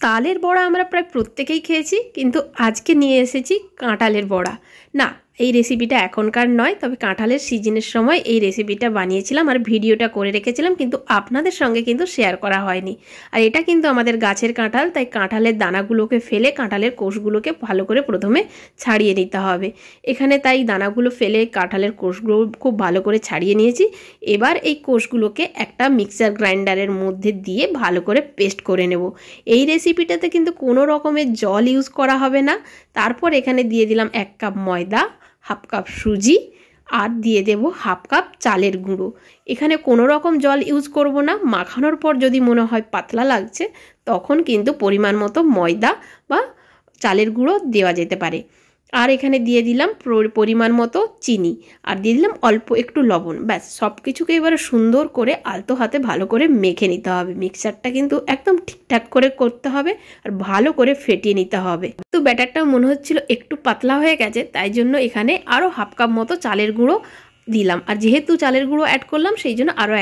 তালের বড়া আমরা প্রায় প্রত্যেকেই খেয়েছি, কিন্তু আজকে নিয়ে এসেছি কাঁঠালের বড়া। না, এই রেসিপিটা এখনকার নয়, তবে কাঁঠালের সিজনের সময় এই রেসিপিটা বানিয়েছিলাম আর ভিডিওটা করে রেখেছিলাম, কিন্তু আপনাদের সঙ্গে কিন্তু শেয়ার করা হয়নি। আর এটা কিন্তু আমাদের গাছের কাঁঠাল, তাই কাঁঠালের দানাগুলোকে ফেলে কাঁঠালের কোষগুলোকে ভালো করে প্রথমে ছাড়িয়ে নিতে হবে। এখানে তাই দানাগুলো ফেলে কাঁঠালের কোষগুলো খুব ভালো করে ছাড়িয়ে নিয়েছি। এবার এই কোষগুলোকে একটা মিক্সার গ্রাইন্ডারের মধ্যে দিয়ে ভালো করে পেস্ট করে নেব। এই রেসিপিটাতে কিন্তু কোনো রকমের জল ইউজ করা হবে না। তারপর এখানে দিয়ে দিলাম 1 কাপ ময়দা, হাফ কাপ সুজি আর দিয়ে দেব হাফ কাপ চালের গুঁড়ো। এখানে কোনো রকম জল ইউজ করব না। মাখানোর পর যদি মনে হয় পাতলা লাগছে, তখন কিন্তু পরিমাণ মতো ময়দা বা চালের গুঁড়ো দেওয়া যেতে পারে। আর এখানে দিয়ে দিলাম পরিমাণ মতো চিনি আর দিয়ে দিলাম অল্প একটু লবণ। ব্যাস, সব কিছুকে এবারে সুন্দর করে আলতো হাতে ভালো করে মেখে নিতে হবে। মিক্সচারটা কিন্তু একদম ঠিকঠাক করে করতে হবে আর ভালো করে ফেটিয়ে নিতে হবে। তো ব্যাটারটা মনে হচ্ছিল একটু পাতলা হয়ে গেছে, তাই জন্য এখানে আরও হাফ কাপ মতো চালের গুঁড়ো দিলাম। আর যেহেতু চালের গুঁড়ো অ্যাড করলাম, সেই জন্য আরও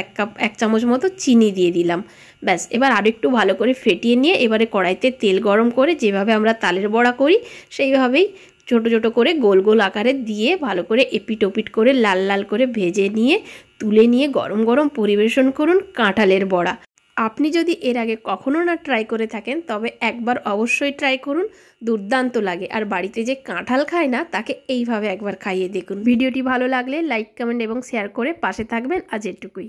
1 চামচ মতো চিনি দিয়ে দিলাম। ব্যাস, এবার আরও একটু ভালো করে ফেটিয়ে নিয়ে এবারে কড়াইতে তেল গরম করে যেভাবে আমরা তালের বড়া করি সেইভাবেই ছোট ছোট করে গোল গোল আকারে দিয়ে ভালো করে এপিট ওপিট করে লাল লাল করে ভেজে নিয়ে তুলে নিয়ে গরম গরম পরিবেশন করুন কাঁঠালের বড়া। আপনি যদি এর আগে কখনো না ট্রাই করে থাকেন, তবে একবার অবশ্যই ট্রাই করুন। দুর্দান্ত লাগে। আর বাড়িতে যে কাঁঠাল খায় না, তাকে এইভাবে একবার খাইয়ে দেখুন। ভিডিওটি ভালো লাগলে লাইক, কমেন্ট এবং শেয়ার করে পাশে থাকবেন। আজ এটুকুই।